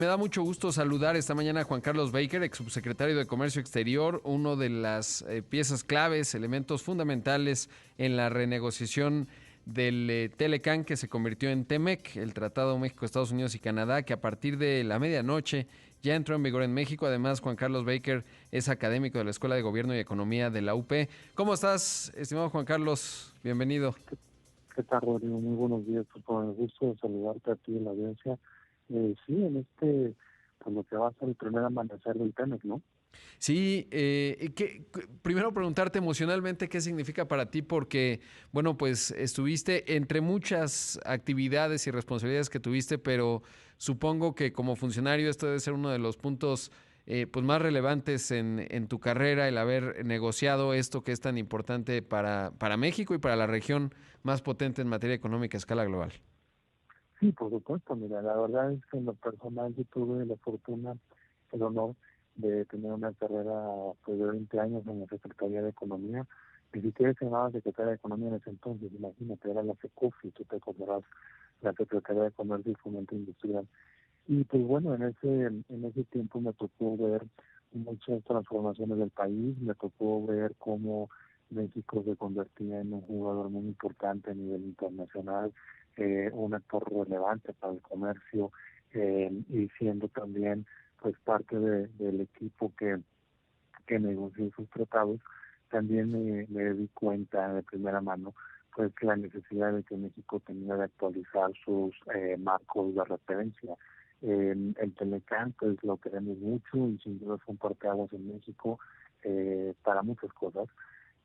Me da mucho gusto saludar esta mañana a Juan Carlos Baker, ex subsecretario de Comercio Exterior, uno de las piezas claves, elementos fundamentales en la renegociación del Telecán que se convirtió en TEMEC, el Tratado México, Estados Unidos y Canadá, que a partir de la medianoche ya entró en vigor en México. Además, Juan Carlos Baker es académico de la Escuela de Gobierno y Economía de la UP. ¿Cómo estás, estimado Juan Carlos? Bienvenido. ¿Qué tal, Rodrigo? Muy buenos días. Pues con el gusto de saludarte a ti en la audiencia. Sí, pues lo que va a ser el primer amanecer del TEMEC, ¿no? Sí, primero preguntarte emocionalmente qué significa para ti, porque, bueno, pues estuviste entre muchas actividades y responsabilidades que tuviste, pero supongo que como funcionario esto debe ser uno de los puntos pues más relevantes en tu carrera, el haber negociado esto que es tan importante para México y para la región más potente en materia económica a escala global. Sí, por supuesto. Mira, la verdad es que en lo personal yo tuve la fortuna, el honor de tener una carrera pues, de 20 años en la Secretaría de Economía. Ni siquiera se llamaba Secretaría de Economía en ese entonces, imagínate, era la SECOFI, tú te acordarás, la Secretaría de Comercio y Fomento Industrial. Y pues bueno, en ese tiempo me tocó ver muchas transformaciones del país, me tocó ver cómo México se convertía en un jugador muy importante a nivel internacional, un actor relevante para el comercio, y siendo también pues parte del equipo que negoció sus tratados. También me di cuenta de primera mano pues la necesidad de que México tenía de actualizar sus marcos de referencia. El Telecán pues lo queremos mucho y sin duda fue un parteaguas en México para muchas cosas,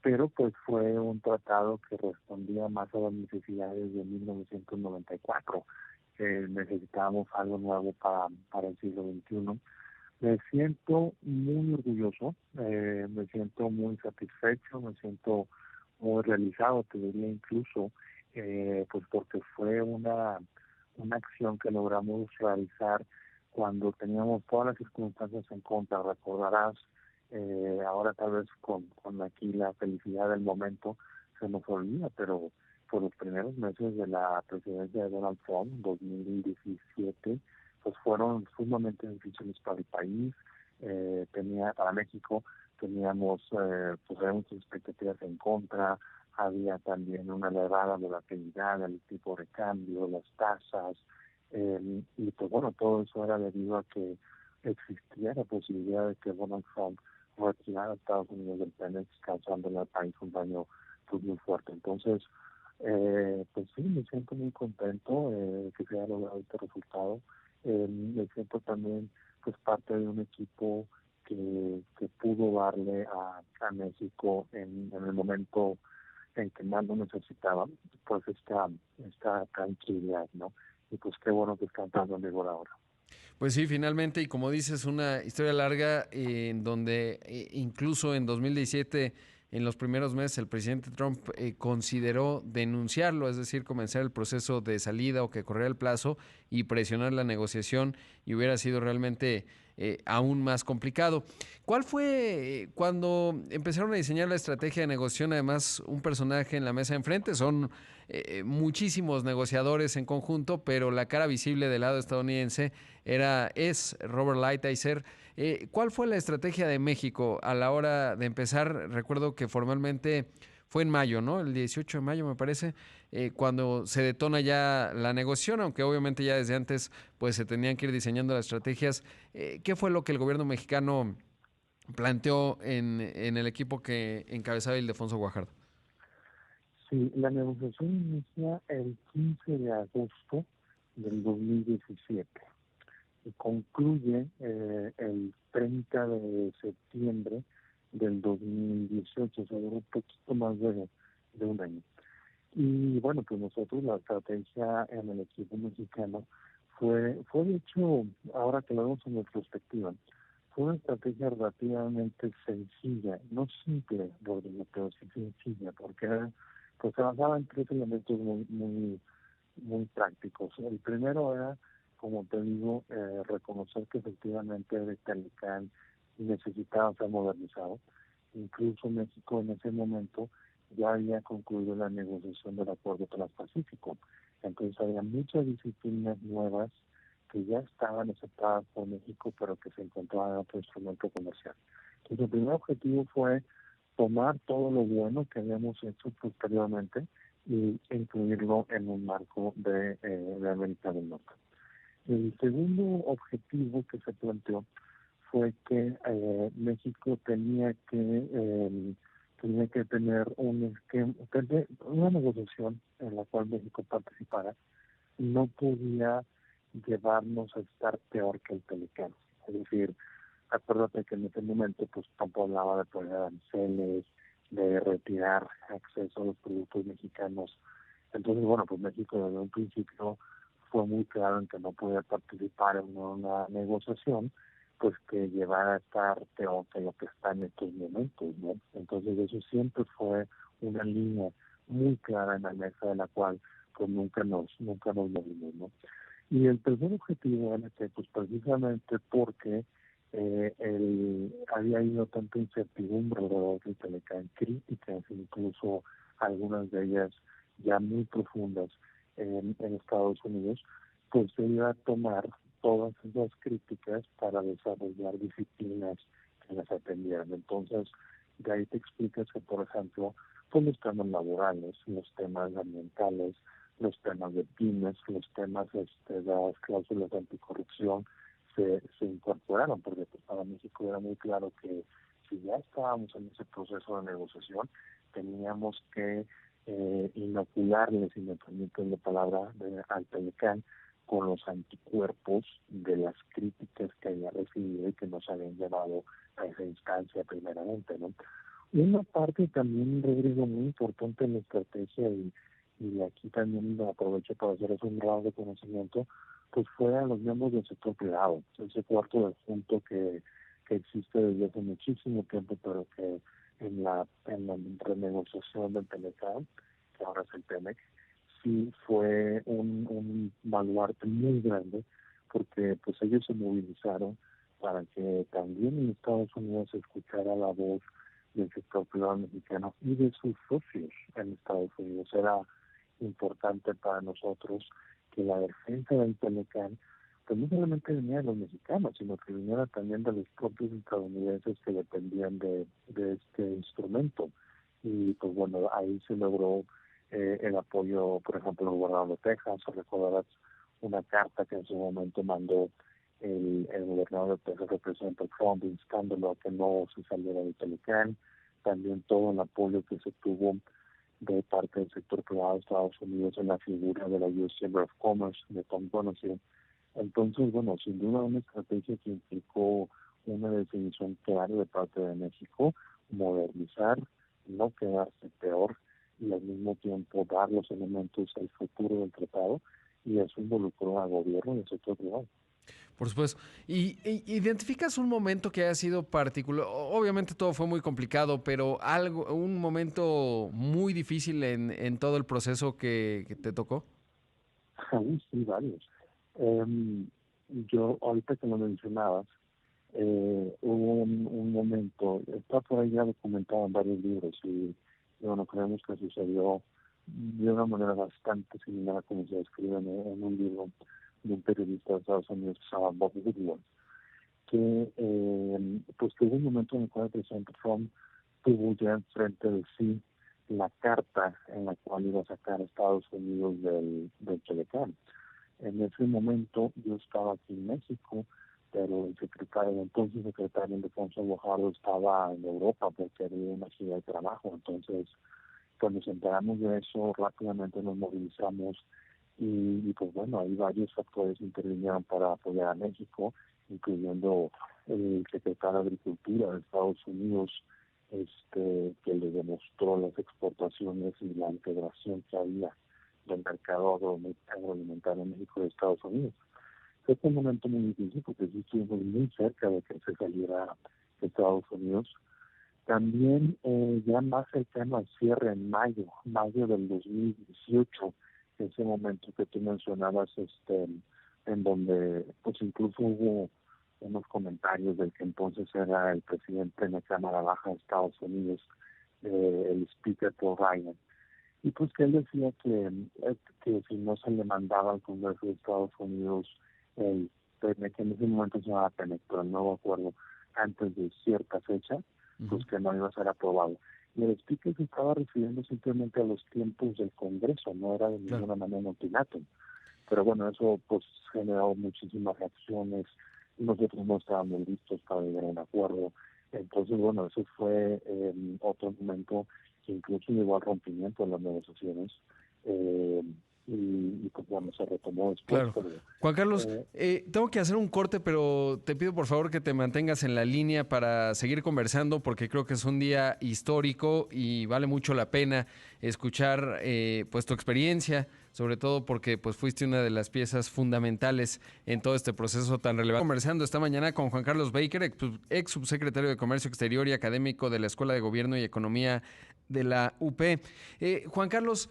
pero pues fue un tratado que respondía más a las necesidades de 1994. Necesitábamos algo nuevo para el siglo XXI. Me siento muy orgulloso, me siento muy satisfecho, me siento muy realizado, te diría incluso, pues porque fue una acción que logramos realizar cuando teníamos todas las circunstancias en contra. Recordarás, ahora tal vez con aquí la felicidad del momento se nos olvida, pero por los primeros meses de la presidencia de Donald Trump, 2017, pues fueron sumamente difíciles para el país, para México, teníamos pues había muchas expectativas en contra, había también una elevada volatilidad del tipo de cambio, las tasas, y pues bueno, todo eso era debido a que existía la posibilidad de que Donald Trump retirara a Estados Unidos del Pemex, causándole al país un daño pues, muy fuerte. Entonces, pues sí, me siento muy contento que se haya logrado este resultado. Me siento también pues parte de un equipo que pudo darle a México en el momento en que más lo necesitaba, pues esta tranquilidad, ¿no? Y pues qué bueno que están dando en vigor ahora. Pues sí, finalmente, y como dices, una historia larga en donde incluso en 2017, en los primeros meses, el presidente Trump consideró denunciarlo, es decir, comenzar el proceso de salida o que corriera el plazo y presionar la negociación y hubiera sido realmente aún más complicado. ¿Cuál fue cuando empezaron a diseñar la estrategia de negociación? Además, un personaje en la mesa de enfrente, son muchísimos negociadores en conjunto, pero la cara visible del lado estadounidense es Robert Lighthizer. ¿Cuál fue la estrategia de México a la hora de empezar? Recuerdo que formalmente fue en mayo, ¿no? El 18 de mayo me parece, cuando se detona ya la negociación, aunque obviamente ya desde antes pues se tenían que ir diseñando las estrategias. ¿Qué fue lo que el gobierno mexicano planteó en el equipo que encabezaba Ildefonso Guajardo? Sí, la negociación inicia el 15 de agosto del 2017 y concluye el 30 de septiembre del 2018, o sea, duró un poquito más de un año. Y bueno, pues nosotros la estrategia en el equipo mexicano fue de hecho, ahora que lo vemos en retrospectiva, fue una estrategia relativamente sencilla, no simple, Rodrigo, pero sí sencilla, porque pues se basaba en tres elementos muy prácticos. El primero era, como te digo, reconocer que efectivamente el Telecán necesitaba ser modernizado. Incluso México en ese momento ya había concluido la negociación del Acuerdo Transpacífico. Entonces había muchas disciplinas nuevas que ya estaban aceptadas por México, pero que se encontraban en otro instrumento comercial. Entonces, el primer objetivo fue tomar todo lo bueno que habíamos hecho posteriormente y incluirlo en un marco de América del Norte. El segundo objetivo que se planteó fue que México tenía que tener una negociación en la cual México participara. No podía llevarnos a estar peor que el Telecán. Es decir, acuérdate que en ese momento pues Trump hablaba de poner aranceles, de retirar acceso a los productos mexicanos. Entonces, bueno, pues México desde un principio fue muy claro en que no podía participar en una negociación pues que llevara a estar peor que lo que está en estos momentos, ¿no? Entonces eso siempre fue una línea muy clara en la mesa de la cual pues nunca nos movimos, ¿no? Y el tercer objetivo era que pues precisamente porque había habido tanta incertidumbre alrededor del Telecán, críticas, incluso algunas de ellas ya muy profundas en Estados Unidos, pues se iba a tomar todas esas críticas para desarrollar disciplinas que las atendieran. Entonces, de ahí te explicas que, por ejemplo, pues los temas laborales, los temas ambientales, los temas de pymes, los temas de las cláusulas de anticorrupción se incorporaron, porque pues, para México era muy claro que si ya estábamos en ese proceso de negociación, teníamos que inocularle, si me permiten la palabra, al Telecán con los anticuerpos de las críticas que había recibido y que nos habían llevado a esa instancia primeramente, ¿no? Una parte también, Rodrigo, muy importante en la estrategia y aquí también aprovecho para hacer un grado de conocimiento, pues fue a los miembros del sector privado, ese cuarto de punto que existe desde hace muchísimo tiempo, pero que en la renegociación del Telecán, que ahora es el TEMEC, sí fue un baluarte muy grande, porque pues ellos se movilizaron para que también en Estados Unidos se escuchara la voz del sector privado mexicano y de sus socios en Estados Unidos. Era importante para nosotros que la defensa del Telecán pues no solamente venía de los mexicanos, sino que viniera también de los propios estadounidenses que dependían de este instrumento. Y pues bueno, ahí se logró el apoyo, por ejemplo, del gobernador de Texas. Recordarás una carta que en su momento mandó el gobernador de Texas, el presidente Trump, instándolo a que no se saliera del Telecán. También todo el apoyo que se tuvo de parte del sector privado de Estados Unidos en la figura de la US Chamber of Commerce, de Tom Donahue. Entonces, bueno, sin duda una estrategia que implicó una definición clara de parte de México, modernizar, no quedarse peor y al mismo tiempo dar los elementos al futuro del tratado, y eso involucró al gobierno y al sector privado. Por supuesto. ¿Y identificas un momento que haya sido particular? Obviamente todo fue muy complicado, pero un momento muy difícil en todo el proceso que te tocó. Sí, varios. Yo, ahorita que lo mencionabas, hubo un momento, está por ahí ya documentado en varios libros y bueno, creemos que sucedió de una manera bastante similar a como se describe en un libro de un periodista de Estados Unidos que se llama Bob Woodward, que pues tuvo un momento en el cual el presidente Trump tuvo ya enfrente de sí la carta en la cual iba a sacar a Estados Unidos del Telecán. En ese momento yo estaba aquí en México, pero entonces secretario de Alfonso Guajardo estaba en Europa porque había una gira de trabajo. Entonces, cuando nos enteramos de eso, rápidamente nos movilizamos y pues bueno, ahí varios factores intervinieron para apoyar a México, incluyendo el secretario de Agricultura de Estados Unidos, que le demostró las exportaciones y la integración que había del mercado agroalimentario en México y Estados Unidos. Fue un momento muy difícil porque sí estuvimos muy cerca de que se saliera de Estados Unidos. También ya más cercano al cierre en mayo del 2018, ese momento que tú mencionabas, en donde pues incluso hubo unos comentarios del que entonces era el presidente en la Cámara Baja de Estados Unidos, el speaker Paul Ryan, y pues que él decía que si no se le mandaba al Congreso de Estados Unidos el TEMEC, que en ese momento se llamaba TEMEC, pero el nuevo acuerdo antes de cierta fecha, pues que no iba a ser aprobado. Y el speaker se estaba refiriendo simplemente a los tiempos del Congreso, no era de Claro. ninguna manera un ultimátum. Pero bueno, eso pues generó muchísimas reacciones, y nosotros no estábamos listos para llegar a un acuerdo. Entonces, bueno, eso fue otro momento que incluso llegó al rompimiento en las negociaciones, eh, y pues bueno, se retomó después, Claro. pero Juan Carlos, eh, tengo que hacer un corte, pero te pido por favor que te mantengas en la línea para seguir conversando, porque creo que es un día histórico y vale mucho la pena escuchar pues tu experiencia, sobre todo porque pues fuiste una de las piezas fundamentales en todo este proceso tan relevante. Conversando esta mañana con Juan Carlos Baker, ex subsecretario de Comercio Exterior y académico de la Escuela de Gobierno y Economía de la UP. Juan Carlos,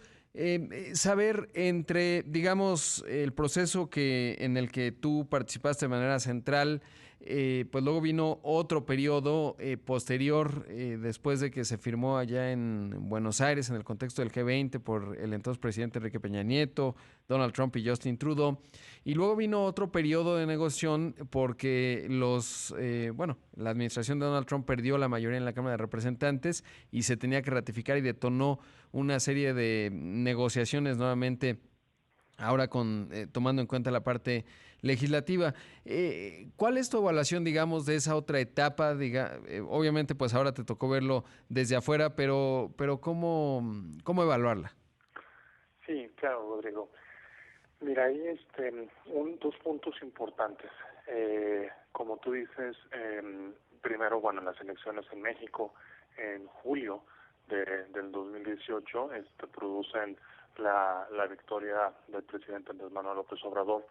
saber entre, digamos, el proceso en el que tú participaste de manera central, pues luego vino otro periodo posterior, después de que se firmó allá en Buenos Aires, en el contexto del G20, por el entonces presidente Enrique Peña Nieto, Donald Trump y Justin Trudeau. Y luego vino otro periodo de negociación porque la administración de Donald Trump perdió la mayoría en la Cámara de Representantes y se tenía que ratificar y detonó una serie de negociaciones nuevamente, ahora tomando en cuenta la parte legislativa. ¿Cuál es tu evaluación, digamos, de esa otra etapa? Obviamente, pues ahora te tocó verlo desde afuera, pero ¿cómo evaluarla? Sí, claro, Rodrigo. Mira, hay dos puntos importantes. Como tú dices, primero, bueno, las elecciones en México en julio del 2018 producen la victoria del presidente Andrés Manuel López Obrador,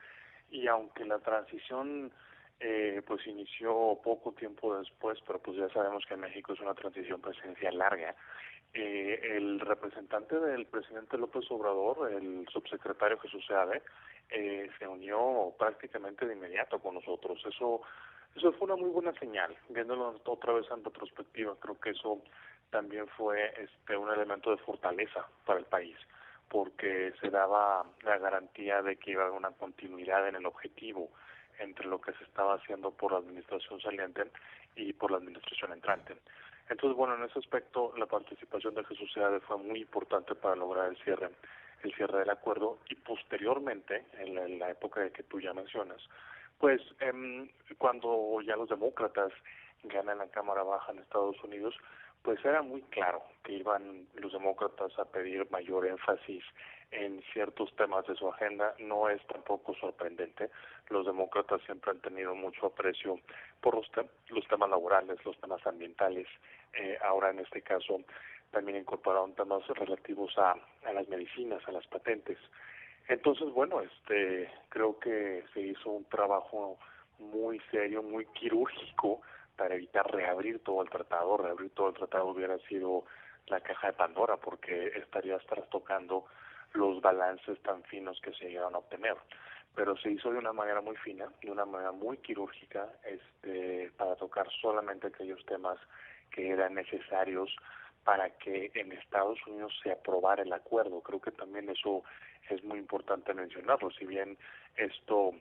y aunque la transición pues inició poco tiempo después, pero pues ya sabemos que en México es una transición presidencial larga. El representante del presidente López Obrador, el subsecretario Jesús Seade, se unió prácticamente de inmediato con nosotros. Eso fue una muy buena señal. Viéndolo otra vez en retrospectiva, creo que eso también fue un elemento de fortaleza para el país, porque se daba la garantía de que iba a haber una continuidad en el objetivo entre lo que se estaba haciendo por la administración saliente y por la administración entrante. Entonces, bueno, en ese aspecto la participación de Jesús Seade fue muy importante para lograr el cierre del acuerdo, y posteriormente, en la época de que tú ya mencionas, pues cuando ya los demócratas ganan la Cámara Baja en Estados Unidos, pues era muy claro que iban los demócratas a pedir mayor énfasis en ciertos temas de su agenda. No es tampoco sorprendente. Los demócratas siempre han tenido mucho aprecio por los temas laborales, los temas ambientales. Ahora en este caso también incorporaron temas relativos a las medicinas, a las patentes. Entonces, bueno, creo que se hizo un trabajo muy serio, muy quirúrgico, para evitar reabrir todo el tratado. Reabrir todo el tratado hubiera sido la caja de Pandora, porque estarías trastocando los balances tan finos que se llegaron a obtener. Pero se hizo de una manera muy fina, de una manera muy quirúrgica, para tocar solamente aquellos temas que eran necesarios para que en Estados Unidos se aprobara el acuerdo. Creo que también eso es muy importante mencionarlo. Si bien esto,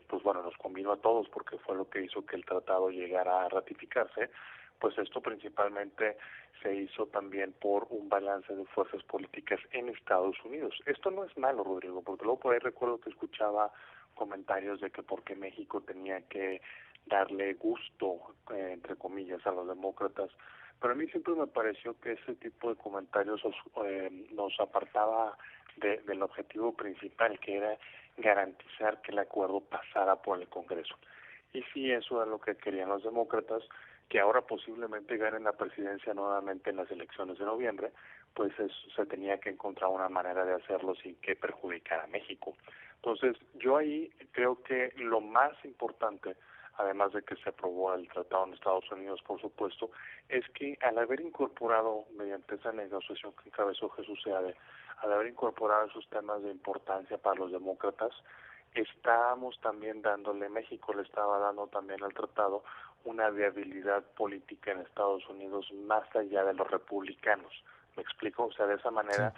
pues bueno, nos convino a todos porque fue lo que hizo que el tratado llegara a ratificarse, pues esto principalmente se hizo también por un balance de fuerzas políticas en Estados Unidos. Esto no es malo, Rodrigo, porque luego por ahí recuerdo que escuchaba comentarios de que porque México tenía que darle gusto, entre comillas, a los demócratas. Pero a mí siempre me pareció que ese tipo de comentarios nos apartaba del objetivo principal, que era garantizar que el acuerdo pasara por el Congreso. Y si eso es lo que querían los demócratas, que ahora posiblemente ganen la presidencia nuevamente en las elecciones de noviembre, pues se tenía que encontrar una manera de hacerlo sin que perjudicara a México. Entonces, yo ahí creo que lo más importante, además de que se aprobó el tratado en Estados Unidos, por supuesto, es que al haber incorporado, mediante esa negociación que encabezó Jesús Seade, al haber incorporado esos temas de importancia para los demócratas, estábamos también México le estaba dando también al tratado una viabilidad política en Estados Unidos más allá de los republicanos. ¿Me explico? O sea, de esa manera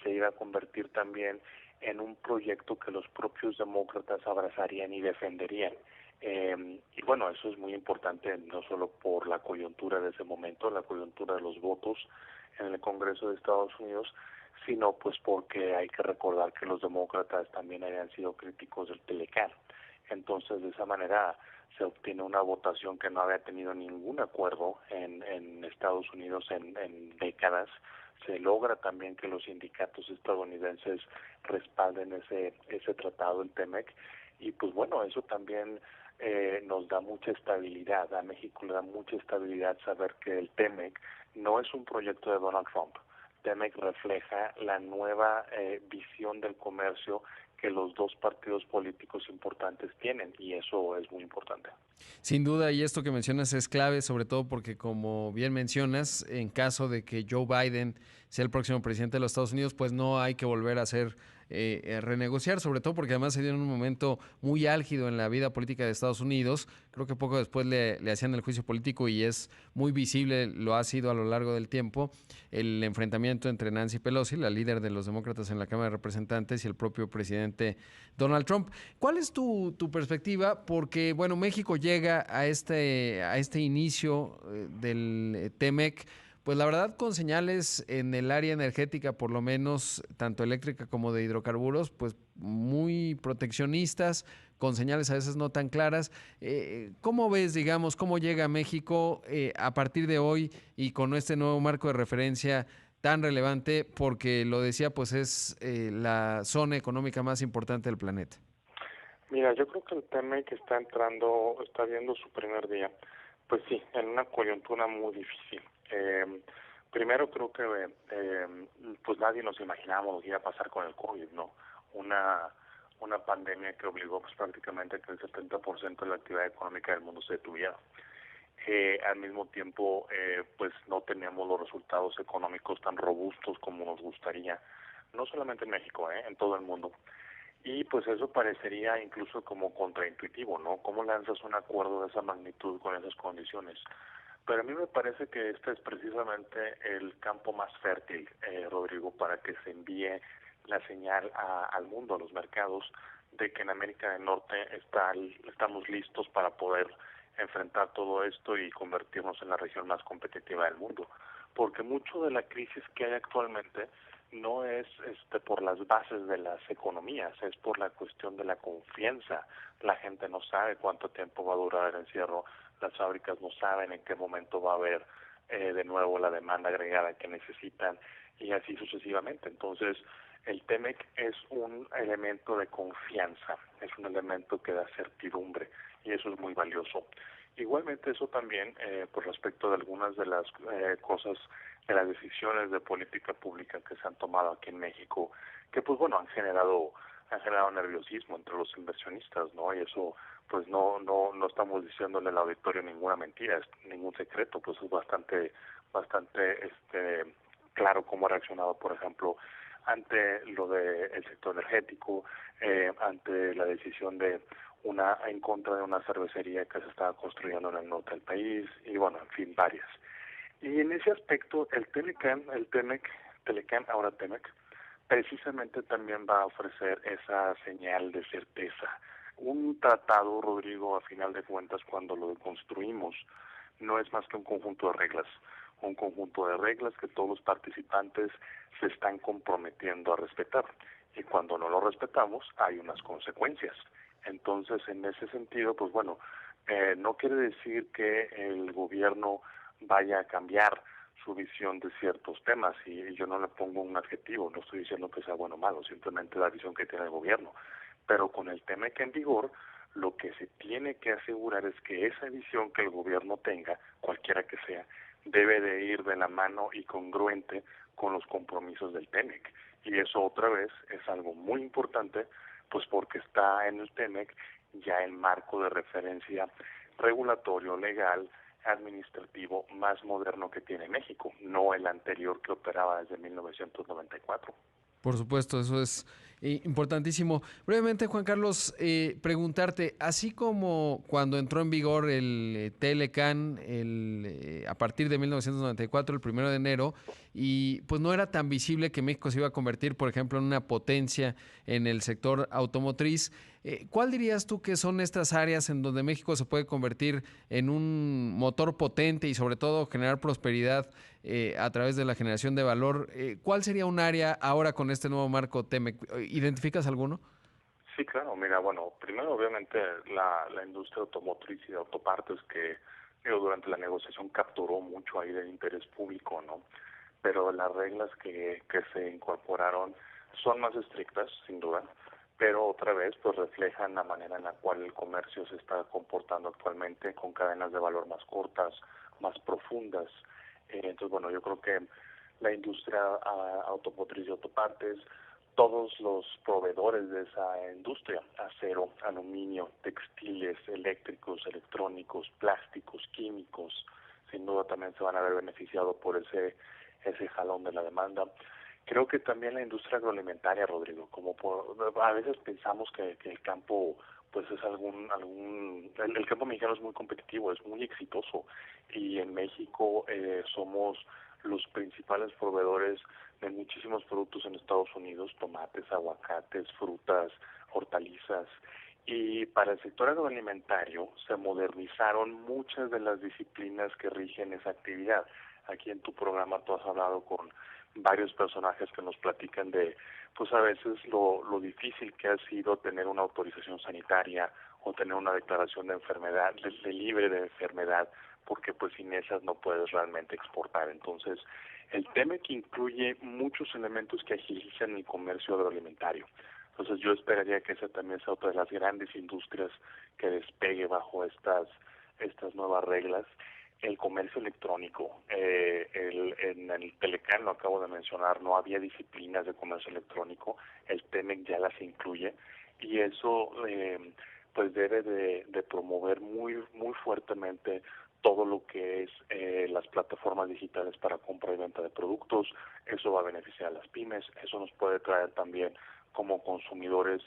se iba a convertir también en un proyecto que los propios demócratas abrazarían y defenderían. Y bueno, eso es muy importante no solo por la coyuntura de ese momento, la coyuntura de los votos en el Congreso de Estados Unidos, sino pues porque hay que recordar que los demócratas también habían sido críticos del Telecán. Entonces, de esa manera se obtiene una votación que no había tenido ningún acuerdo en Estados Unidos en décadas. Se logra también que los sindicatos estadounidenses respalden ese tratado, el TEMEC, y pues bueno, eso también nos da mucha estabilidad. A México le da mucha estabilidad saber que el TEMEC no es un proyecto de Donald Trump. TEMEC refleja la nueva visión del comercio que los dos partidos políticos importantes tienen, y eso es muy importante. Sin duda, y esto que mencionas es clave, sobre todo porque, como bien mencionas, en caso de que Joe Biden sea el próximo presidente de los Estados Unidos, pues no hay que volver a hacer renegociar, sobre todo porque además se dio en un momento muy álgido en la vida política de Estados Unidos. Creo que poco después le hacían el juicio político y es muy visible, lo ha sido a lo largo del tiempo, el enfrentamiento entre Nancy Pelosi, la líder de los demócratas en la Cámara de Representantes, y el propio presidente Donald Trump. ¿Cuál es tu perspectiva? Porque, bueno, México llega a este inicio del TEMEC, pues la verdad con señales en el área energética, por lo menos tanto eléctrica como de hidrocarburos, pues muy proteccionistas, con señales a veces no tan claras. ¿Cómo ves, digamos, cómo llega México a partir de hoy y con este nuevo marco de referencia tan relevante? Porque lo decía, pues es la zona económica más importante del planeta. Mira, yo creo que el TEMEC está viendo su primer día, pues sí, en una coyuntura muy difícil. Primero creo que pues nadie nos imaginábamos lo que iba a pasar con el COVID, ¿no? Una pandemia que obligó pues prácticamente a que el 70% de la actividad económica del mundo se detuviera. Al mismo tiempo, pues no teníamos los resultados económicos tan robustos como nos gustaría, no solamente en México, en todo el mundo. Y pues eso parecería incluso como contraintuitivo, ¿no? ¿Cómo lanzas un acuerdo de esa magnitud con esas condiciones? Pero a mí me parece que este es precisamente el campo más fértil, Rodrigo, para que se envíe la señal al mundo, a los mercados, de que en América del Norte estamos listos para poder enfrentar todo esto y convertirnos en la región más competitiva del mundo. Porque mucho de la crisis que hay actualmente no es por las bases de las economías, es por la cuestión de la confianza. La gente no sabe cuánto tiempo va a durar el encierro, las fábricas no saben en qué momento va a haber de nuevo la demanda agregada que necesitan, y así sucesivamente. Entonces, el TEMEC es un elemento de confianza, es un elemento que da certidumbre, y eso es muy valioso. Igualmente eso también, por respecto de algunas de las cosas, de las decisiones de política pública que se han tomado aquí en México, que pues bueno, han generado nerviosismo entre los inversionistas, ¿no? Y eso pues no estamos diciéndole al auditorio ninguna mentira, ningún secreto, pues es bastante claro cómo ha reaccionado, por ejemplo, ante lo del sector energético, ante la decisión en contra de una cervecería que se estaba construyendo en el norte del país, y bueno, en fin, varias. Y en ese aspecto, el Telecán, ahora TEMEC, precisamente también va a ofrecer esa señal de certeza. Un tratado, Rodrigo, a final de cuentas, cuando lo construimos, no es más que un conjunto de reglas que todos los participantes se están comprometiendo a respetar. Y cuando no lo respetamos, hay unas consecuencias. Entonces, en ese sentido, pues bueno, no quiere decir que el gobierno vaya a cambiar su visión de ciertos temas, y yo no le pongo un adjetivo, no estoy diciendo que sea bueno o malo, simplemente la visión que tiene el gobierno. Pero con el TEMEC en vigor, lo que se tiene que asegurar es que esa visión que el gobierno tenga, cualquiera que sea, debe de ir de la mano y congruente con los compromisos del TEMEC. Y eso otra vez es algo muy importante, pues porque está en el TEMEC ya el marco de referencia regulatorio, legal, administrativo más moderno que tiene México, no el anterior que operaba desde 1994. Por supuesto, eso es Importantísimo. Brevemente, Juan Carlos, preguntarte, así como cuando entró en vigor el Telecan a partir de 1994, el 1 de enero, y pues no era tan visible que México se iba a convertir, por ejemplo, en una potencia en el sector automotriz, ¿cuál dirías tú que son estas áreas en donde México se puede convertir en un motor potente y sobre todo generar prosperidad a través de la generación de valor? ¿Cuál sería un área ahora con este nuevo marco TEMEC? ¿Identificas alguno? Sí, claro. Mira, bueno, primero obviamente la industria automotriz y de autopartes que durante la negociación capturó mucho ahí del interés público, ¿no? Pero las reglas que se incorporaron son más estrictas, sin duda, pero otra vez pues reflejan la manera en la cual el comercio se está comportando actualmente con cadenas de valor más cortas, más profundas. Entonces, bueno, yo creo que la industria automotriz y autopartes, todos los proveedores de esa industria, acero, aluminio, textiles, eléctricos, electrónicos, plásticos, químicos, sin duda también se van a ver beneficiados por ese jalón de la demanda. Creo que también la industria agroalimentaria, Rodrigo, a veces pensamos que el campo pues es el campo mexicano es muy competitivo, es muy exitoso, y en México somos los principales proveedores de muchísimos productos en Estados Unidos: tomates, aguacates, frutas, hortalizas. Y para el sector agroalimentario se modernizaron muchas de las disciplinas que rigen esa actividad. Aquí en tu programa tú has hablado con varios personajes que nos platican de, pues a veces lo difícil que ha sido tener una autorización sanitaria o tener una declaración de enfermedad, de libre de enfermedad, porque pues sin esas no puedes realmente exportar. Entonces, el TEMEC incluye muchos elementos que agilizan el comercio agroalimentario. Entonces, yo esperaría que esa también sea otra de las grandes industrias que despegue bajo estas nuevas reglas. El comercio electrónico, en el Telecan, lo acabo de mencionar, no había disciplinas de comercio electrónico, el TEMEC ya las incluye, y eso pues debe de promover muy fuertemente todo lo que es las plataformas digitales para compra y venta de productos. Eso va a beneficiar a las pymes, eso nos puede traer también como consumidores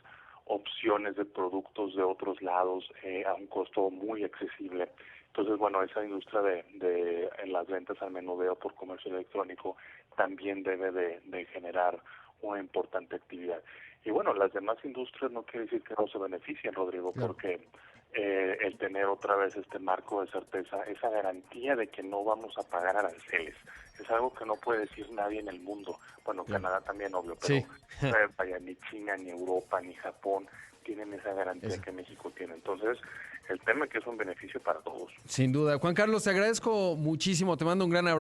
opciones de productos de otros lados a un costo muy accesible. Entonces, bueno, esa industria de las ventas al menudeo por comercio electrónico también debe de generar una importante actividad. Y bueno, las demás industrias no quiere decir que no se beneficien, Rodrigo, claro, porque el tener otra vez este marco de certeza, esa garantía de que no vamos a pagar aranceles, es algo que no puede decir nadie en el mundo. Bueno, claro, Canadá también, obvio, pero sí, vaya, ni China, ni Europa, ni Japón tienen esa garantía que México tiene. Entonces, el tema que es un beneficio para todos. Sin duda. Juan Carlos, te agradezco muchísimo, te mando un gran abrazo.